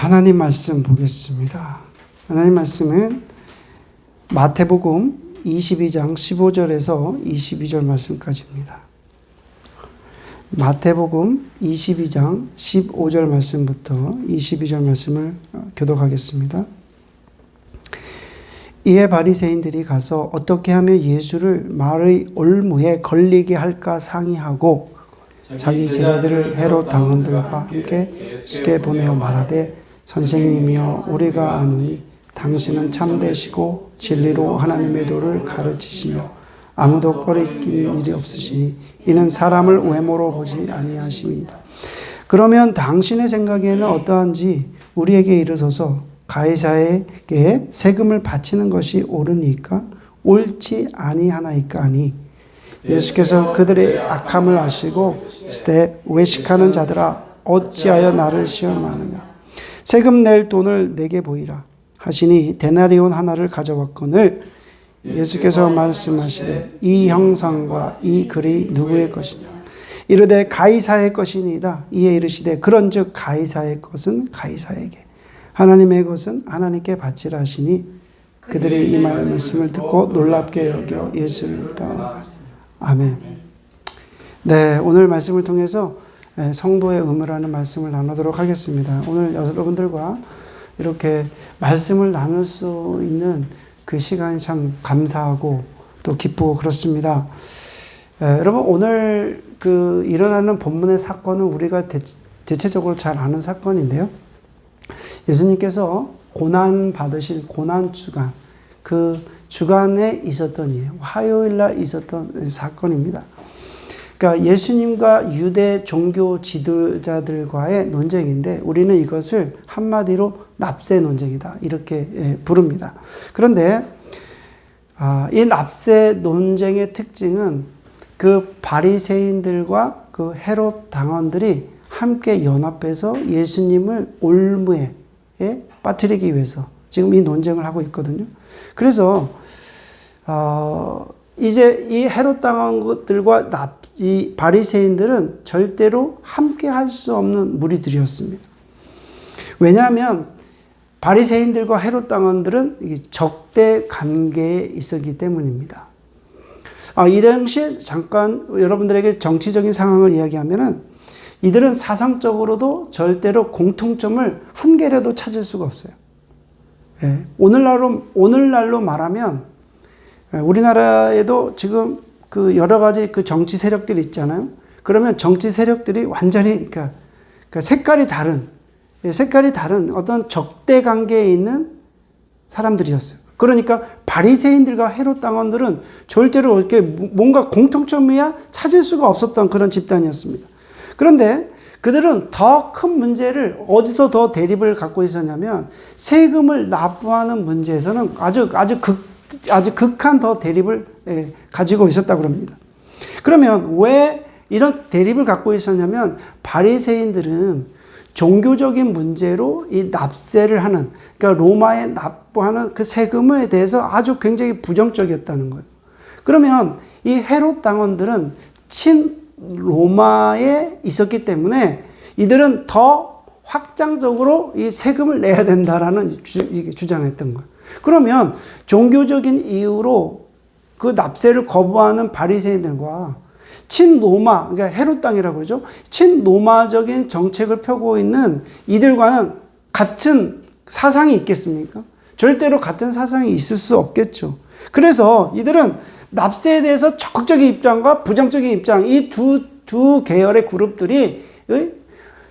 하나님 말씀 보겠습니다. 하나님 말씀은 마태복음 22장 15절에서 22절 말씀까지입니다. 마태복음 22장 15절 말씀부터 22절 말씀을 교독하겠습니다. 이에 바리새인들이 가서 어떻게 하면 예수를 말의 올무에 걸리게 할까 상의하고 자기 제자들을 헤롯 당원들과 함께 예수께 보내어 말하되 선생님이여 우리가 아노니 당신은 참되시고 진리로 하나님의 도를 가르치시며 아무도 꺼리낀 일이 없으시니 이는 사람을 외모로 보지 아니하심이다. 그러면 당신의 생각에는 어떠한지 우리에게 이르소서. 가이사에게 세금을 바치는 것이 옳으니까 옳지 아니하나이까 하니 예수께서 그들의 악함을 아시고 이르시되 외식하는 자들아 어찌하여 나를 시험하느냐 세금 낼 돈을 내게 보이라 하시니 데나리온 하나를 가져왔거늘 예수께서 말씀하시되 이 형상과 이 글이 누구의 것이냐 이르되 가이사의 것이니이다. 이에 이르시되 그런즉 가이사의 것은 가이사에게 하나님의 것은 하나님께 바치라 하시니 그들이 이 말씀을 듣고 놀랍게 여겨 예수를 따라가니 아멘. 네, 오늘 말씀을 통해서 성도의 의무라는 말씀을 나누도록 하겠습니다. 오늘 여러분들과 이렇게 말씀을 나눌 수 있는 그 시간이 참 감사하고 또 기쁘고 그렇습니다. 여러분 오늘 그 일어나는 본문의 사건은 우리가 대체적으로 잘 아는 사건인데요. 예수님께서 고난 받으신 고난 주간, 그 주간에 있었던 일, 화요일 날 있었던 사건입니다. 그러니까 예수님과 유대 종교 지도자들과의 논쟁인데 우리는 이것을 한마디로 납세 논쟁이다 이렇게 부릅니다. 그런데 이 납세 논쟁의 특징은 그 바리새인들과 그 헤롯 당원들이 함께 연합해서 예수님을 올무에 빠뜨리기 위해서 지금 이 논쟁을 하고 있거든요. 그래서 이제 이 헤롯 당원들과 이 바리새인들은 절대로 함께 할 수 없는 무리들이었습니다. 왜냐하면 바리새인들과 헤롯 당원들은 적대 관계에 있었기 때문입니다. 이 당시에 잠깐 여러분들에게 정치적인 상황을 이야기하면은 이들은 사상적으로도 절대로 공통점을 한 개라도 찾을 수가 없어요. 오늘날로 말하면 우리나라에도 지금 그 여러 가지 그 정치 세력들이 있잖아요. 그러면 정치 세력들이 완전히 그러니까 색깔이 다른 어떤 적대 관계에 있는 사람들이었어요. 그러니까 바리새인들과 헤롯 당원들은 절대로 이렇게 뭔가 공통점이야 찾을 수가 없었던 그런 집단이었습니다. 그런데 그들은 더 큰 문제를 어디서 더 대립을 갖고 있었냐면 세금을 납부하는 문제에서는 아주 극한 더 대립을 가지고 있었다고 합니다. 그러면 왜 이런 대립을 갖고 있었냐면 바리새인들은 종교적인 문제로 이 납세를 하는 그러니까 로마에 납부하는 그 세금에 대해서 아주 굉장히 부정적이었다는 거예요. 그러면 이 헤롯 당원들은 로마에 있었기 때문에 이들은 더 확장적으로 이 세금을 내야 된다라는 주장했던 거예요. 그러면 종교적인 이유로 그 납세를 거부하는 바리새인들과 친로마, 그러니까 헤롯 당이라고 그러죠. 친로마적인 정책을 펴고 있는 이들과는 같은 사상이 있겠습니까? 절대로 같은 사상이 있을 수 없겠죠. 그래서 이들은 납세에 대해서 적극적인 입장과 부정적인 입장, 이 두 계열의 그룹들이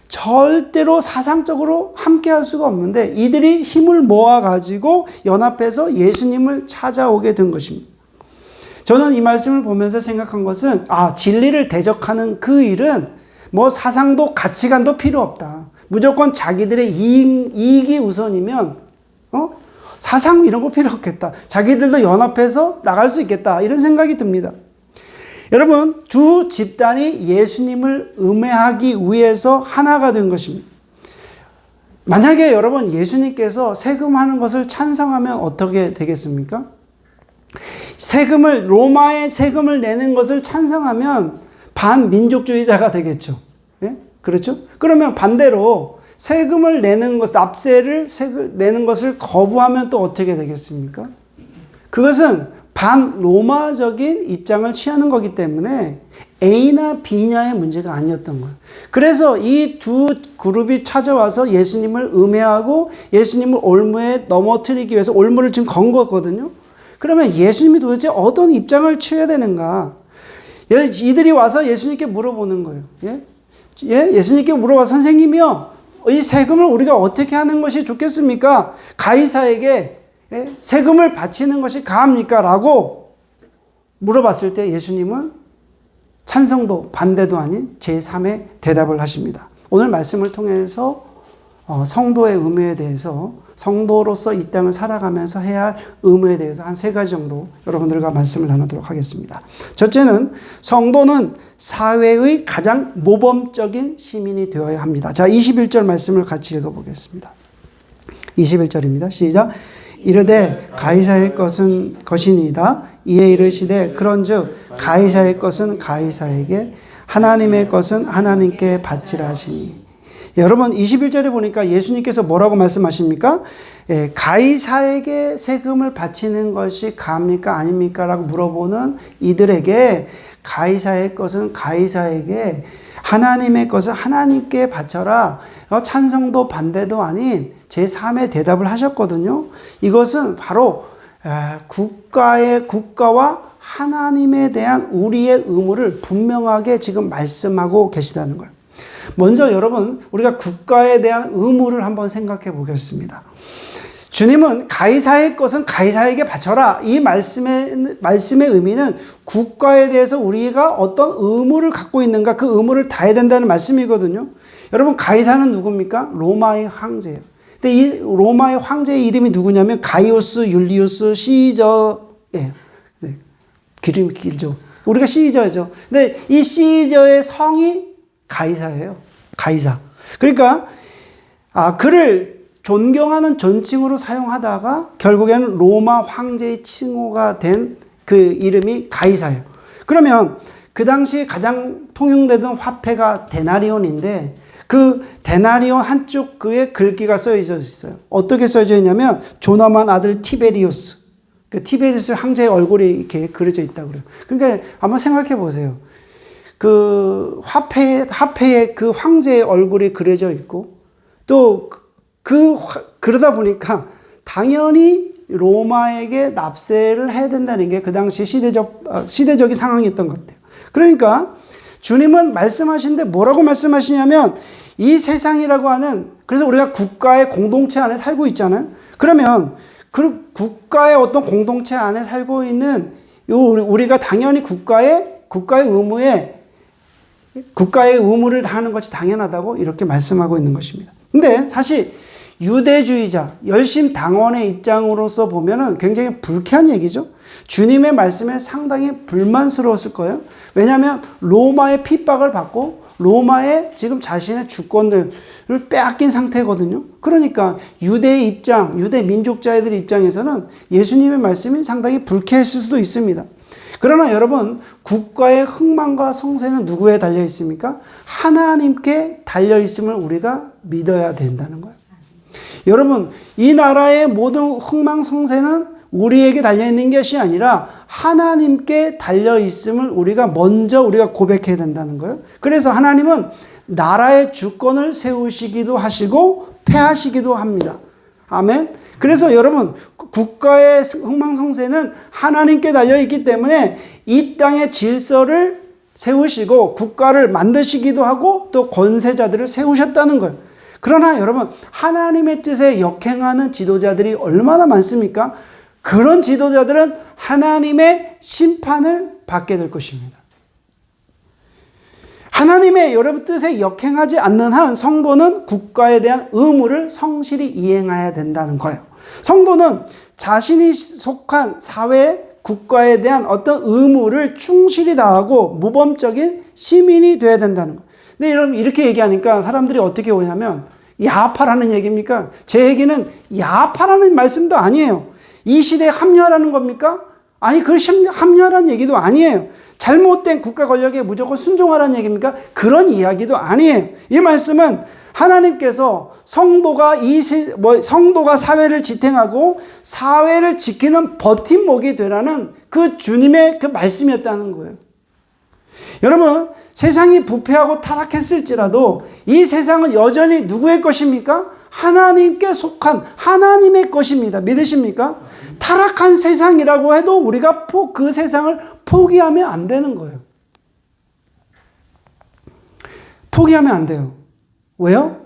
절대로 사상적으로 함께 할 수가 없는데 이들이 힘을 모아가지고 연합해서 예수님을 찾아오게 된 것입니다. 저는 이 말씀을 보면서 생각한 것은 진리를 대적하는 그 일은 뭐 사상도 가치관도 필요 없다. 무조건 자기들의 이익이 우선이면 사상 이런 거 필요 없겠다. 자기들도 연합해서 나갈 수 있겠다. 이런 생각이 듭니다. 여러분, 두 집단이 예수님을 음해하기 위해서 하나가 된 것입니다. 만약에 여러분 예수님께서 세금하는 것을 찬성하면 어떻게 되겠습니까? 로마의 세금을 내는 것을 찬성하면 반민족주의자가 되겠죠. 예? 그렇죠? 그러면 반대로 세금을 내는 것, 납세를 내는 것을 거부하면 또 어떻게 되겠습니까? 그것은 반로마적인 입장을 취하는 거기 때문에 A나 B냐의 문제가 아니었던 거예요. 그래서 이 두 그룹이 찾아와서 예수님을 음해하고 예수님을 올무에 넘어뜨리기 위해서 올무를 지금 건 거거든요. 그러면 예수님이 도대체 어떤 입장을 취해야 되는가? 이들이 와서 예수님께 물어보는 거예요. 예수님께 물어봐, 선생님이요, 이 세금을 우리가 어떻게 하는 것이 좋겠습니까? 가이사에게 세금을 바치는 것이 가합니까? 라고 물어봤을 때 예수님은 찬성도 반대도 아닌 제3의 대답을 하십니다. 오늘 말씀을 통해서 성도의 의무에 대해서, 성도로서 이 땅을 살아가면서 해야 할 의무에 대해서 한 3가지 정도 여러분들과 말씀을 나누도록 하겠습니다. 첫째는 성도는 사회의 가장 모범적인 시민이 되어야 합니다. 자, 21절 말씀을 같이 읽어보겠습니다. 21절입니다. 시작. 이르되 가이사의 것은 것이니이다. 이에 이르시되 그런즉 가이사의 것은 가이사에게, 하나님의 것은 하나님께 바치라 하시니. 여러분 21절에 보니까 예수님께서 뭐라고 말씀하십니까? 가이사에게 세금을 바치는 것이 가합니까? 아닙니까? 라고 물어보는 이들에게 가이사의 것은 가이사에게, 하나님의 것은 하나님께 바쳐라. 찬성도 반대도 아닌 제3의 대답을 하셨거든요. 이것은 바로 국가와 하나님에 대한 우리의 의무를 분명하게 지금 말씀하고 계시다는 거예요. 먼저 여러분, 우리가 국가에 대한 의무를 한번 생각해 보겠습니다. 주님은 가이사의 것은 가이사에게 바쳐라. 이 말씀의 의미는 국가에 대해서 우리가 어떤 의무를 갖고 있는가, 그 의무를 다해야 된다는 말씀이거든요. 여러분, 가이사는 누굽니까? 로마의 황제예요. 근데 이 로마의 황제의 이름이 누구냐면 가이오스 율리우스 시저예요. 네. 기름이 길죠. 우리가 시저죠. 근데 이 시저의 성이 가이사예요. 가이사. 그러니까 그를 존경하는 존칭으로 사용하다가 결국에는 로마 황제의 칭호가 된 그 이름이 가이사예요. 그러면 그 당시 가장 통용되던 화폐가 데나리온인데, 그 데나리온 한쪽 그에 글귀가 써져 있어요. 어떻게 써져 있냐면 조나만 아들 티베리우스, 그 티베리우스 황제의 얼굴이 이렇게 그려져 있다고 그래요. 그러니까 한번 생각해 보세요. 그 화폐에 그 황제의 얼굴이 그려져 있고, 또 그러다 보니까 당연히 로마에게 납세를 해야 된다는 게 그 당시 시대적인 상황이었던 것 같아요. 그러니까 주님은 말씀하시는데 뭐라고 말씀하시냐면, 이 세상이라고 하는, 그래서 우리가 국가의 공동체 안에 살고 있잖아요. 그러면 그 국가의 어떤 공동체 안에 살고 있는 우리가 당연히 국가의 의무를 다하는 것이 당연하다고 이렇게 말씀하고 있는 것입니다. 근데 사실 유대주의자, 열심당원의 입장으로서 보면은 굉장히 불쾌한 얘기죠. 주님의 말씀에 상당히 불만스러웠을 거예요. 왜냐하면 로마의 핍박을 받고 로마의 지금 자신의 주권들을 빼앗긴 상태거든요. 그러니까 유대의 입장, 유대 민족자들의 입장에서는 예수님의 말씀이 상당히 불쾌했을 수도 있습니다. 그러나 여러분, 국가의 흥망과 성세는 누구에 달려 있습니까? 하나님께 달려 있음을 우리가 믿어야 된다는 거예요. 여러분, 이 나라의 모든 흥망성쇠는 우리에게 달려있는 것이 아니라 하나님께 달려있음을 우리가 고백해야 된다는 거예요. 그래서 하나님은 나라의 주권을 세우시기도 하시고 폐하시기도 합니다. 아멘. 그래서 여러분, 국가의 흥망성쇠는 하나님께 달려있기 때문에 이 땅의 질서를 세우시고 국가를 만드시기도 하고 또 권세자들을 세우셨다는 거예요. 그러나 여러분, 하나님의 뜻에 역행하는 지도자들이 얼마나 많습니까? 그런 지도자들은 하나님의 심판을 받게 될 것입니다. 하나님의 여러분 뜻에 역행하지 않는 한 성도는 국가에 대한 의무를 성실히 이행해야 된다는 거예요. 성도는 자신이 속한 사회, 국가에 대한 어떤 의무를 충실히 다하고 모범적인 시민이 되어야 된다는 거예요. 근데 여러분, 이렇게 얘기하니까 사람들이 어떻게 오냐면, 야합하라는 얘기입니까? 제 얘기는 야합하라는 말씀도 아니에요. 이 시대에 합리화라는 겁니까? 아니, 그 합리화라는 얘기도 아니에요. 잘못된 국가 권력에 무조건 순종하라는 얘기입니까? 그런 이야기도 아니에요. 이 말씀은 하나님께서 성도가 사회를 지탱하고 사회를 지키는 버팀목이 되라는 그 주님의 그 말씀이었다는 거예요. 여러분, 세상이 부패하고 타락했을지라도 이 세상은 여전히 누구의 것입니까? 하나님께 속한 하나님의 것입니다. 믿으십니까? 타락한 세상이라고 해도 우리가 그 세상을 포기하면 안 되는 거예요. 포기하면 안 돼요. 왜요?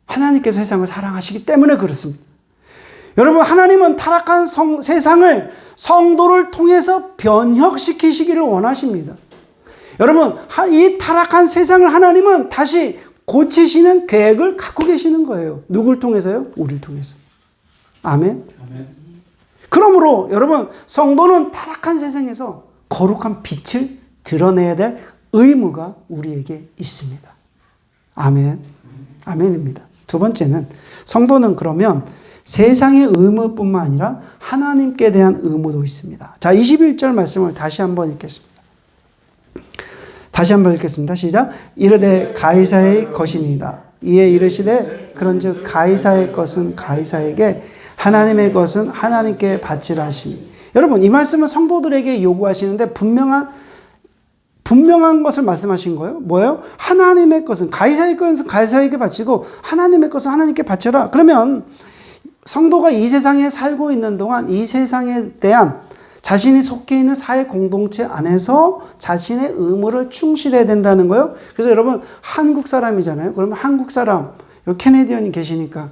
하나님께서 세상을 사랑하시기 때문에 그렇습니다. 여러분, 하나님은 타락한 세상을 성도를 통해서 변혁시키시기를 원하십니다. 여러분, 이 타락한 세상을 하나님은 다시 고치시는 계획을 갖고 계시는 거예요. 누굴 통해서요? 우리를 통해서. 아멘. 그러므로 여러분, 성도는 타락한 세상에서 거룩한 빛을 드러내야 될 의무가 우리에게 있습니다. 아멘. 아멘입니다. 두 번째는, 성도는 그러면 세상의 의무뿐만 아니라 하나님께 대한 의무도 있습니다. 자, 21절 말씀을 다시 한번 읽겠습니다. 다시 한번 읽겠습니다. 시작. 이르되 가이사의 것이니이다. 이에 이르시되 그런즉 가이사의 것은 가이사에게, 하나님의 것은 하나님께 바치라 하시니. 여러분, 이 말씀은 성도들에게 요구하시는데 분명한 것을 말씀하신 거예요. 뭐예요? 하나님의 것은, 가이사의 것은 가이사에게 바치고 하나님의 것은 하나님께 바쳐라. 그러면 성도가 이 세상에 살고 있는 동안 이 세상에 대한 자신이 속해 있는 사회 공동체 안에서 자신의 의무를 충실해야 된다는 거예요. 그래서 여러분, 한국 사람이잖아요. 그러면 한국 사람, 여기 캐네디언이 계시니까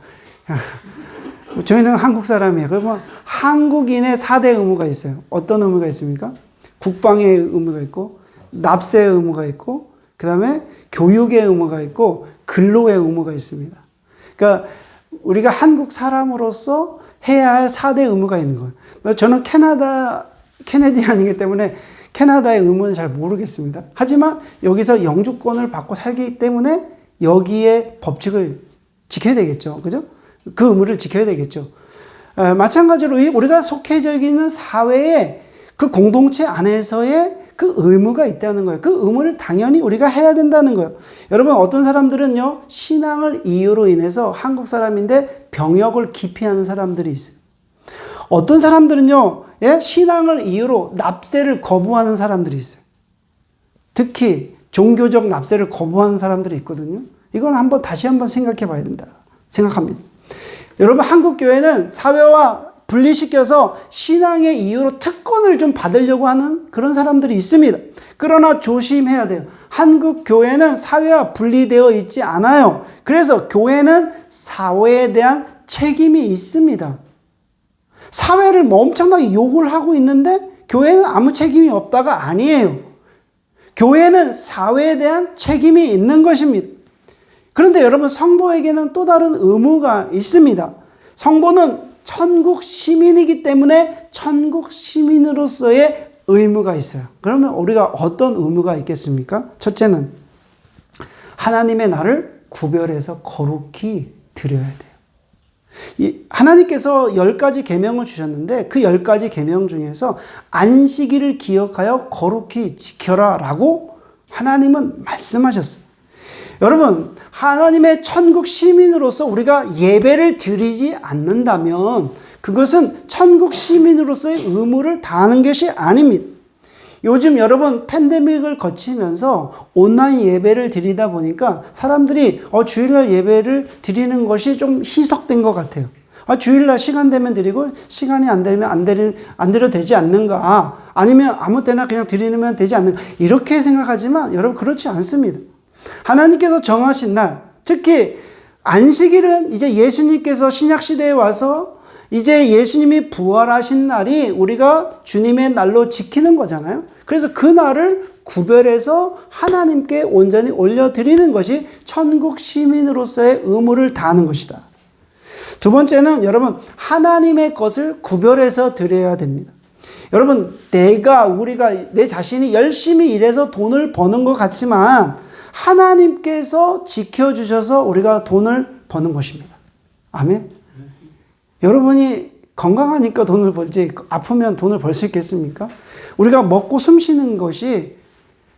저희는 한국 사람이에요. 그러면 한국인의 4대 의무가 있어요. 어떤 의무가 있습니까? 국방의 의무가 있고, 납세의 의무가 있고, 그 다음에 교육의 의무가 있고, 근로의 의무가 있습니다. 그러니까 우리가 한국 사람으로서 해야 할 4대 의무가 있는 거예요. 저는 캐네디언이기 때문에 캐나다의 의무는 잘 모르겠습니다. 하지만 여기서 영주권을 받고 살기 때문에 여기에 법칙을 지켜야 되겠죠. 그죠? 그 의무를 지켜야 되겠죠. 마찬가지로 우리가 속해져 있는 사회에 그 공동체 안에서의 그 의무가 있다는 거예요. 그 의무를 당연히 우리가 해야 된다는 거예요. 여러분, 어떤 사람들은요, 신앙을 이유로 인해서 한국 사람인데 병역을 기피하는 사람들이 있어요. 어떤 사람들은요, 신앙을 이유로 납세를 거부하는 사람들이 있어요. 특히 종교적 납세를 거부하는 사람들이 있거든요. 이건 다시 한번 생각해 봐야 된다 생각합니다. 여러분, 한국 교회는 사회와 분리시켜서 신앙의 이유로 특권을 좀 받으려고 하는 그런 사람들이 있습니다. 그러나 조심해야 돼요. 한국 교회는 사회와 분리되어 있지 않아요. 그래서 교회는 사회에 대한 책임이 있습니다. 사회를 엄청나게 욕을 하고 있는데 교회는 아무 책임이 없다가 아니에요. 교회는 사회에 대한 책임이 있는 것입니다. 그런데 여러분, 성도에게는 또 다른 의무가 있습니다. 성도는 천국 시민이기 때문에 천국 시민으로서의 의무가 있어요. 그러면 우리가 어떤 의무가 있겠습니까? 첫째는 하나님의 나를 구별해서 거룩히 드려야 돼요. 하나님께서 10가지 계명을 주셨는데 그 10가지 계명 중에서 안식일을 기억하여 거룩히 지켜라 라고 하나님은 말씀하셨어요. 여러분, 하나님의 천국 시민으로서 우리가 예배를 드리지 않는다면 그것은 천국 시민으로서의 의무를 다하는 것이 아닙니다. 요즘 여러분, 팬데믹을 거치면서 온라인 예배를 드리다 보니까 사람들이 주일날 예배를 드리는 것이 좀 희석된 것 같아요. 주일날 시간 되면 드리고 시간이 안 되면 안 드려도 되지 않는가, 아니면 아무 때나 그냥 드리면 되지 않는가, 이렇게 생각하지만 여러분, 그렇지 않습니다. 하나님께서 정하신 날, 특히 안식일은 이제 예수님께서 신약시대에 와서 이제 예수님이 부활하신 날이 우리가 주님의 날로 지키는 거잖아요. 그래서 그 날을 구별해서 하나님께 온전히 올려드리는 것이 천국 시민으로서의 의무를 다하는 것이다. 두 번째는 여러분, 하나님의 것을 구별해서 드려야 됩니다. 여러분, 우리가 내 자신이 열심히 일해서 돈을 버는 것 같지만 하나님께서 지켜주셔서 우리가 돈을 버는 것입니다. 아멘. 여러분이 건강하니까 돈을 벌지 아프면 돈을 벌 수 있겠습니까? 우리가 먹고 숨 쉬는 것이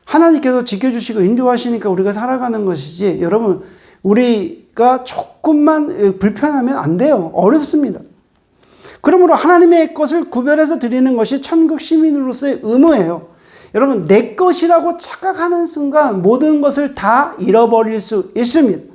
하나님께서 지켜주시고 인도하시니까 우리가 살아가는 것이지, 여러분, 우리가 조금만 불편하면 안 돼요. 어렵습니다. 그러므로 하나님의 것을 구별해서 드리는 것이 천국 시민으로서의 의무예요. 여러분, 내 것이라고 착각하는 순간 모든 것을 다 잃어버릴 수 있습니다.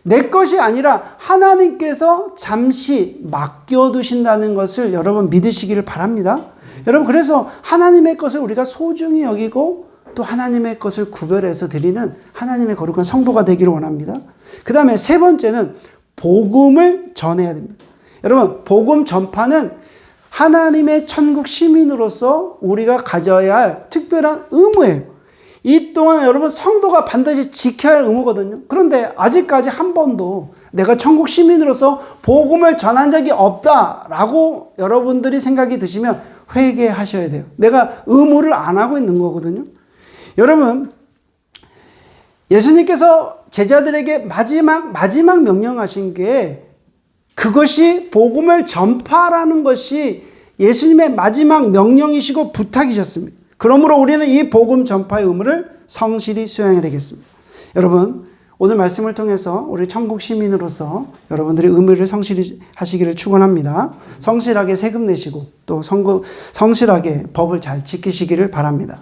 내 것이 아니라 하나님께서 잠시 맡겨두신다는 것을 여러분 믿으시기를 바랍니다. 여러분, 그래서 하나님의 것을 우리가 소중히 여기고 또 하나님의 것을 구별해서 드리는 하나님의 거룩한 성도가 되기를 원합니다. 그 다음에 세 번째는 복음을 전해야 됩니다. 여러분, 복음 전파는 하나님의 천국 시민으로서 우리가 가져야 할 특별한 의무예요. 이 동안 여러분 성도가 반드시 지켜야 할 의무거든요. 그런데 아직까지 한 번도 내가 천국 시민으로서 복음을 전한 적이 없다라고 여러분들이 생각이 드시면 회개하셔야 돼요. 내가 의무를 안 하고 있는 거거든요. 여러분, 예수님께서 제자들에게 마지막 명령하신 게 그것이 복음을 전파라는 것이 예수님의 마지막 명령이시고 부탁이셨습니다. 그러므로 우리는 이 복음 전파의 의무를 성실히 수행해야 되겠습니다. 여러분, 오늘 말씀을 통해서 우리 천국 시민으로서 여러분들이 의무를 성실히 하시기를 축원합니다. 성실하게 세금 내시고 또 성실하게 법을 잘 지키시기를 바랍니다.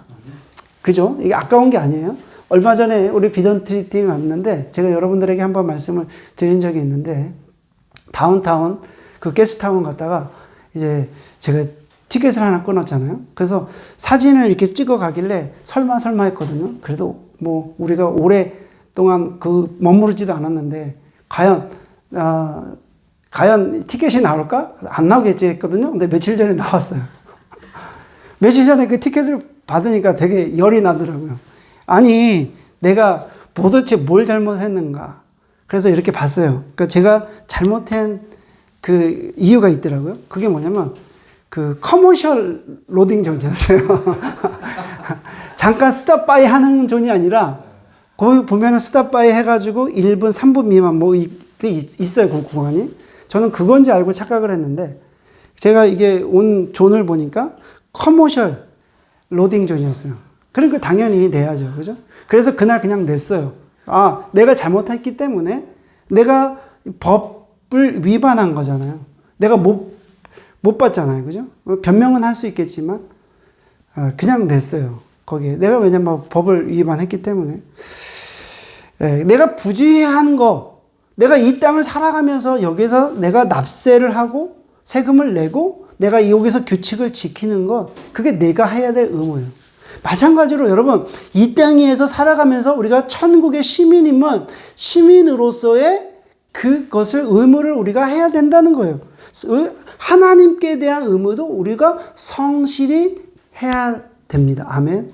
그죠? 이게 아까운 게 아니에요. 얼마 전에 우리 비전 트립 팀이 왔는데 제가 여러분들에게 한번 말씀을 드린 적이 있는데 다운타운 그 게스트타운 갔다가 이제 제가 티켓을 하나 끊었잖아요. 그래서 사진을 이렇게 찍어 가길래 설마 했거든요. 그래도 뭐 우리가 오랫동안 머무르지도 않았는데 과연 티켓이 나올까? 안 나오겠지 했거든요. 근데 며칠 전에 나왔어요. 며칠 전에 그 티켓을 받으니까 되게 열이 나더라고요. 아니, 내가 도대체 뭘 잘못했는가? 그래서 이렇게 봤어요. 그러니까 제가 잘못한 그 이유가 있더라고요. 그게 뭐냐면 그 커머셜 로딩 존이었어요. 잠깐 스탑바이 하는 존이 아니라 거기 보면은 스탑바이 해가지고 1분, 3분 미만 뭐 있어요, 그 구간이. 저는 그건지 알고 착각을 했는데 제가 이게 온 존을 보니까 커머셜 로딩 존이었어요. 그러니까 당연히 내야죠, 그죠? 그래서 그날 그냥 냈어요. 아, 내가 잘못했기 때문에 내가 법을 위반한 거잖아요. 내가 못 받잖아요. 그죠? 변명은 할 수 있겠지만, 그냥 냈어요. 거기에. 내가 왜냐면 법을 위반했기 때문에. 내가 부주의한 거, 내가 이 땅을 살아가면서 여기서 내가 납세를 하고 세금을 내고 내가 여기서 규칙을 지키는 것, 그게 내가 해야 될 의무예요. 마찬가지로 여러분, 이 땅에서 살아가면서 우리가 천국의 시민이면 시민으로서의 그것을 의무를 우리가 해야 된다는 거예요. 하나님께 대한 의무도 우리가 성실히 해야 됩니다. 아멘.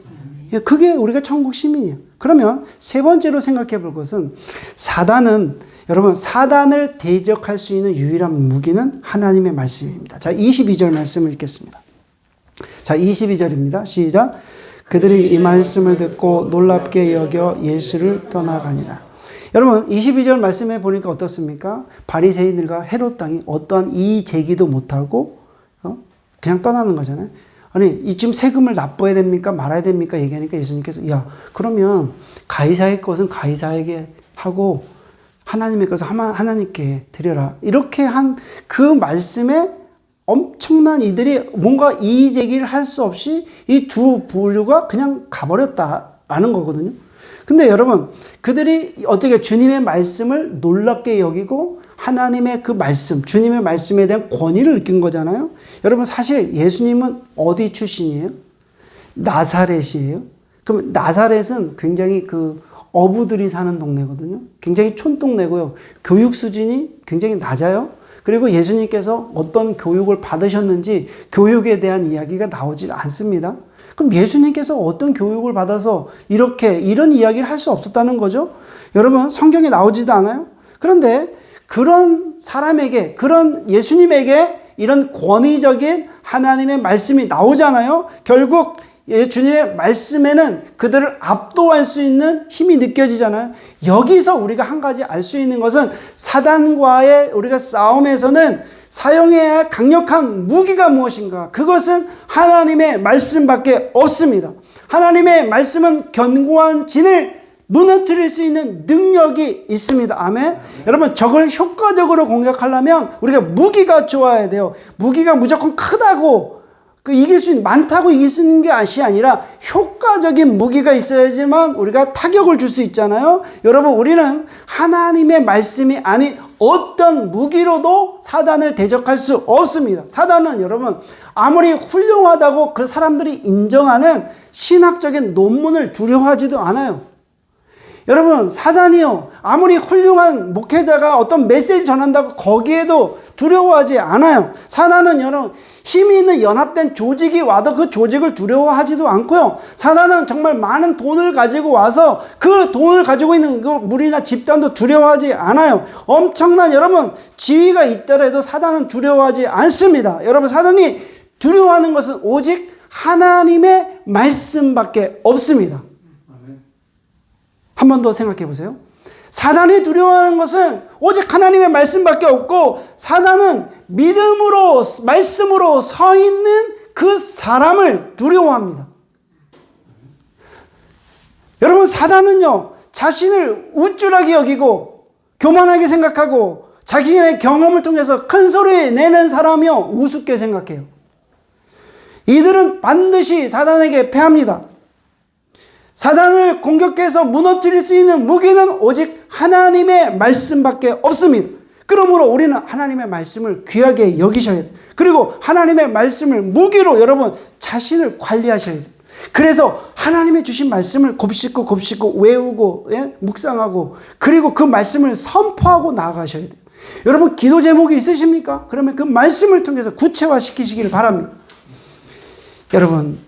그게 우리가 천국 시민이에요. 그러면 세 번째로 생각해 볼 것은 여러분, 사단을 대적할 수 있는 유일한 무기는 하나님의 말씀입니다. 자, 22절 말씀을 읽겠습니다. 자, 22절입니다. 시작. 그들이 이 말씀을 듣고 놀랍게 여겨 예수를 떠나가니라. 여러분, 22절 말씀해 보니까 어떻습니까? 바리새인들과 헤롯 당이 어떠한 이의 제기도 못하고 그냥 떠나는 거잖아요. 아니, 지금 세금을 납부해야 됩니까? 말아야 됩니까? 얘기하니까 예수님께서 그러면 가이사의 것은 가이사에게 하고 하나님의 것은 하나님께 드려라. 이렇게 한 그 말씀에 엄청난 이들이 뭔가 이의 제기를 할 수 없이 이 두 부류가 그냥 가버렸다라는 거거든요. 근데 여러분, 그들이 어떻게 주님의 말씀을 놀랍게 여기고 하나님의 그 말씀, 주님의 말씀에 대한 권위를 느낀 거잖아요. 여러분, 사실 예수님은 어디 출신이에요? 나사렛이에요. 그럼 나사렛은 굉장히 그 어부들이 사는 동네거든요. 굉장히 촌동네고요. 교육 수준이 굉장히 낮아요. 그리고 예수님께서 어떤 교육을 받으셨는지 교육에 대한 이야기가 나오질 않습니다. 그럼 예수님께서 어떤 교육을 받아서 이런 이야기를 할 수 없었다는 거죠? 여러분, 성경에 나오지도 않아요? 그런데 그런 사람에게, 그런 예수님에게 이런 권위적인 하나님의 말씀이 나오잖아요? 결국 주님의 말씀에는 그들을 압도할 수 있는 힘이 느껴지잖아요. 여기서 우리가 한 가지 알 수 있는 것은 사단과의 우리가 싸움에서는 사용해야 할 강력한 무기가 무엇인가? 그것은 하나님의 말씀밖에 없습니다. 하나님의 말씀은 견고한 진을 무너뜨릴 수 있는 능력이 있습니다. 아멘. 여러분, 적을 효과적으로 공격하려면 우리가 무기가 좋아야 돼요. 무기가 무조건 크다고 이길 수 있는, 많다고 이길 수 있는 것이 아니라 효과적인 무기가 있어야지만 우리가 타격을 줄 수 있잖아요. 여러분, 우리는 하나님의 말씀이 아닌 어떤 무기로도 사단을 대적할 수 없습니다. 사단은 여러분, 아무리 훌륭하다고 그 사람들이 인정하는 신학적인 논문을 두려워하지도 않아요. 여러분, 사단이요, 아무리 훌륭한 목회자가 어떤 메시지를 전한다고 거기에도 두려워하지 않아요. 사단은 여러분, 힘이 있는 연합된 조직이 와도 그 조직을 두려워하지도 않고요. 사단은 정말 많은 돈을 가지고 와서 그 돈을 가지고 있는 그 무리나 집단도 두려워하지 않아요. 엄청난 여러분, 지위가 있더라도 사단은 두려워하지 않습니다. 여러분, 사단이 두려워하는 것은 오직 하나님의 말씀밖에 없습니다. 한 번 더 생각해 보세요. 사단이 두려워하는 것은 오직 하나님의 말씀밖에 없고, 사단은 믿음으로, 말씀으로 서 있는 그 사람을 두려워합니다. 여러분, 사단은요, 자신을 우쭐하게 여기고 교만하게 생각하고 자기의 경험을 통해서 큰 소리 내는 사람이요, 우습게 생각해요. 이들은 반드시 사단에게 패합니다. 사단을 공격해서 무너뜨릴 수 있는 무기는 오직 하나님의 말씀밖에 없습니다. 그러므로 우리는 하나님의 말씀을 귀하게 여기셔야 돼요. 그리고 하나님의 말씀을 무기로 여러분 자신을 관리하셔야 돼요. 그래서 하나님의 주신 말씀을 곱씹고 외우고, 예? 묵상하고, 그리고 그 말씀을 선포하고 나아가셔야 돼요. 여러분, 기도 제목이 있으십니까? 그러면 그 말씀을 통해서 구체화시키시기를 바랍니다. 여러분,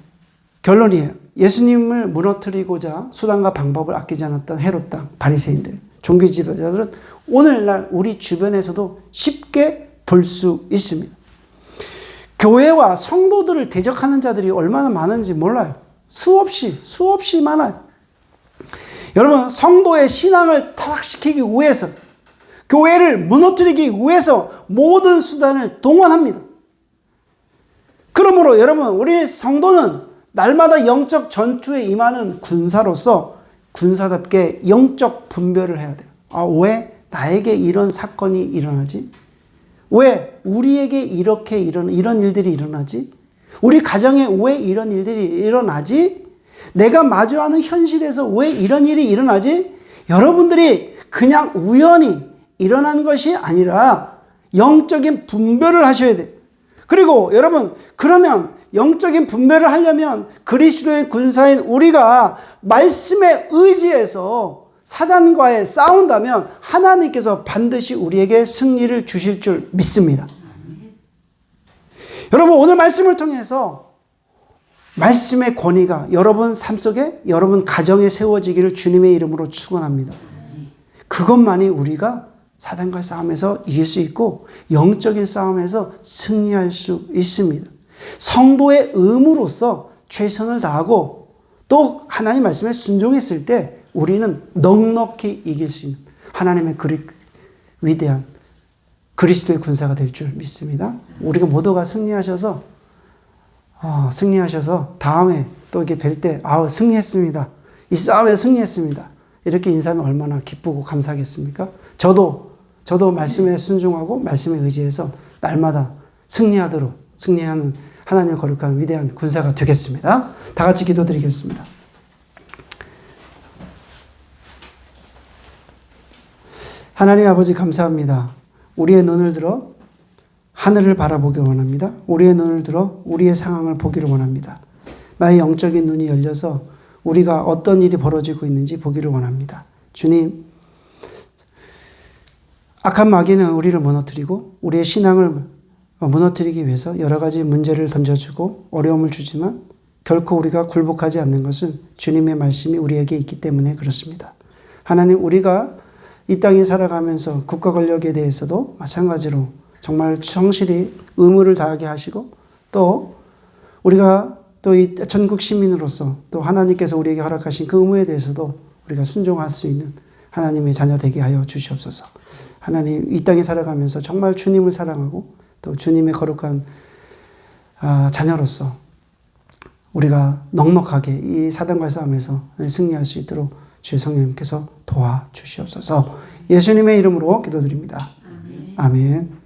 결론이에요. 예수님을 무너뜨리고자 수단과 방법을 아끼지 않았던 헤롯 당 바리새인들, 종교 지도자들은 오늘날 우리 주변에서도 쉽게 볼 수 있습니다. 교회와 성도들을 대적하는 자들이 얼마나 많은지 몰라요. 수없이 많아요. 여러분, 성도의 신앙을 타락시키기 위해서, 교회를 무너뜨리기 위해서 모든 수단을 동원합니다. 그러므로 여러분, 우리 성도는 날마다 영적 전투에 임하는 군사로서 군사답게 영적 분별을 해야 돼요. 왜 나에게 이런 사건이 일어나지? 왜 우리에게 이런 일들이 일어나지? 우리 가정에 왜 이런 일들이 일어나지? 내가 마주하는 현실에서 왜 이런 일이 일어나지? 여러분들이 그냥 우연히 일어나는 것이 아니라 영적인 분별을 하셔야 돼요. 그리고 여러분, 그러면 영적인 분별을 하려면 그리스도의 군사인 우리가 말씀에 의지해서 사단과의 싸운다면 하나님께서 반드시 우리에게 승리를 주실 줄 믿습니다. 여러분, 오늘 말씀을 통해서 말씀의 권위가 여러분 삶 속에, 여러분 가정에 세워지기를 주님의 이름으로 축원합니다. 그것만이 우리가 사단과의 싸움에서 이길 수 있고 영적인 싸움에서 승리할 수 있습니다. 성도의 의무로서 최선을 다하고 또 하나님 말씀에 순종했을 때 우리는 넉넉히 이길 수 있는 하나님의 위대한 그리스도의 군사가 될 줄 믿습니다. 우리가 모두가 승리하셔서 다음에 또 이렇게 뵐 때 승리했습니다. 이 싸움에 승리했습니다. 이렇게 인사하면 얼마나 기쁘고 감사하겠습니까? 저도 말씀에 순종하고 말씀에 의지해서 날마다 승리하는 하나님의 거룩한 위대한 군사가 되겠습니다. 다 같이 기도드리겠습니다. 하나님 아버지, 감사합니다. 우리의 눈을 들어 하늘을 바라보기 원합니다. 우리의 눈을 들어 우리의 상황을 보기를 원합니다. 나의 영적인 눈이 열려서 우리가 어떤 일이 벌어지고 있는지 보기를 원합니다. 주님, 악한 마귀는 우리를 무너뜨리고 우리의 신앙을 무너뜨리기 위해서 여러 가지 문제를 던져주고 어려움을 주지만 결코 우리가 굴복하지 않는 것은 주님의 말씀이 우리에게 있기 때문에 그렇습니다. 하나님, 우리가 이 땅에 살아가면서 국가 권력에 대해서도 마찬가지로 정말 성실히 의무를 다하게 하시고 또 우리가 또 이 전국 시민으로서 또 하나님께서 우리에게 허락하신 그 의무에 대해서도 우리가 순종할 수 있는 하나님의 자녀 되게 하여 주시옵소서. 하나님, 이 땅에 살아가면서 정말 주님을 사랑하고 또 주님의 거룩한 자녀로서 우리가 넉넉하게 이 사단과의 싸움에서 승리할 수 있도록 주의 성령님께서 도와주시옵소서. 예수님의 이름으로 기도드립니다. 아멘.